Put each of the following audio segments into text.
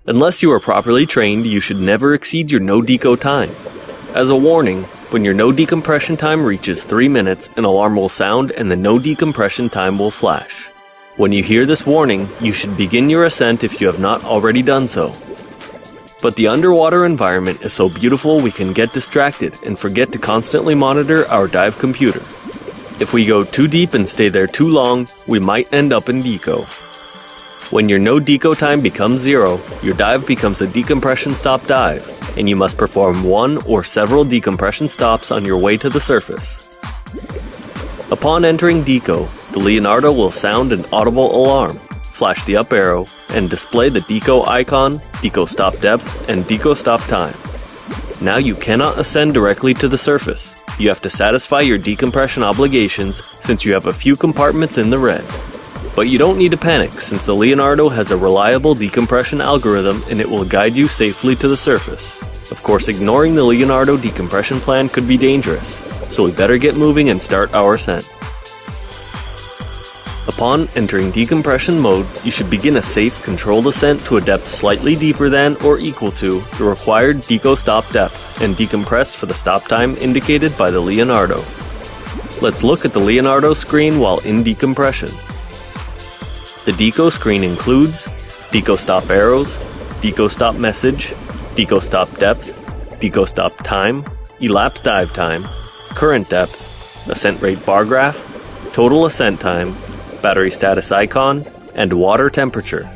Unless you are properly trained, you should never exceed your no deco time. As a warning, when your no decompression time reaches 3 minutes, an alarm will sound and the no decompression time will flash. When you hear this warning, you should begin your ascent if you have not already done so. But the underwater environment is so beautiful we can get distracted and forget to constantly monitor our dive computer. If we go too deep and stay there too long, we might end up in deco. When your no deco time becomes 0, your dive becomes a decompression stop dive, and you must perform one or several decompression stops on your way to the surface. Upon entering deco, the Leonardo will sound an audible alarm, flash the up arrow, and display the deco icon, deco stop depth, and deco stop time. Now you cannot ascend directly to the surface. You have to satisfy your decompression obligations since you have a few compartments in the red. But you don't need to panic since the Leonardo has a reliable decompression algorithm and it will guide you safely to the surface. Of course, ignoring the Leonardo decompression plan could be dangerous, so we better get moving and start our ascent. Upon entering decompression mode, you should begin a safe, controlled ascent to a depth slightly deeper than or equal to the required deco stop depth and decompress for the stop time indicated by the Leonardo. Let's look at the Leonardo screen while in decompression. The deco screen includes deco stop arrows, deco stop message, deco stop depth, deco stop time, elapsed dive time, current depth, ascent rate bar graph, total ascent time, battery status icon, and water temperature.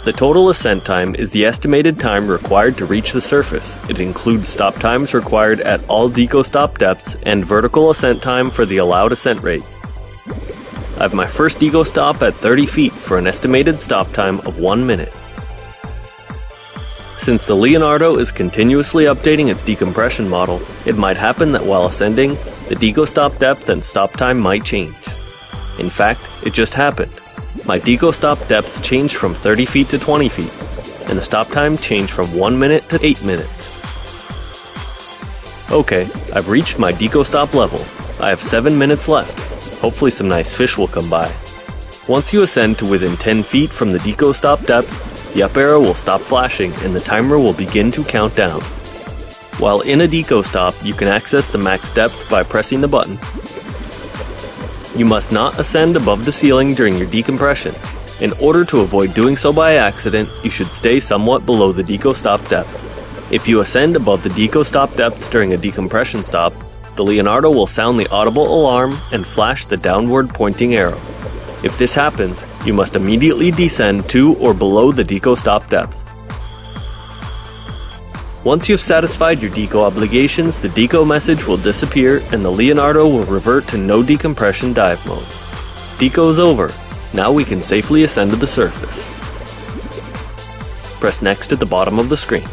The total ascent time is the estimated time required to reach the surface. It includes stop times required at all deco stop depths and vertical ascent time for the allowed ascent rate. I have my first deco stop at 30 feet for an estimated stop time of 1 minute. Since the Leonardo is continuously updating its decompression model, it might happen that while ascending, the deco stop depth and stop time might change. In fact, it just happened. My deco stop depth changed from 30 feet to 20 feet, and the stop time changed from 1 minute to 8 minutes. Okay, I've reached my deco stop level. I have 7 minutes left. Hopefully some nice fish will come by. Once you ascend to within 10 feet from the deco stop depth, the up arrow will stop flashing and the timer will begin to count down. While in a deco stop, you can access the max depth by pressing the button. You must not ascend above the ceiling during your decompression. In order to avoid doing so by accident, you should stay somewhat below the deco stop depth. If you ascend above the deco stop depth during a decompression stop, the Leonardo will sound the audible alarm and flash the downward pointing arrow. If this happens, you must immediately descend to or below the deco stop depth. Once you have satisfied your deco obligations, the deco message will disappear and the Leonardo will revert to no decompression dive mode. Deco is over. Now we can safely ascend to the surface. Press next at the bottom of the screen.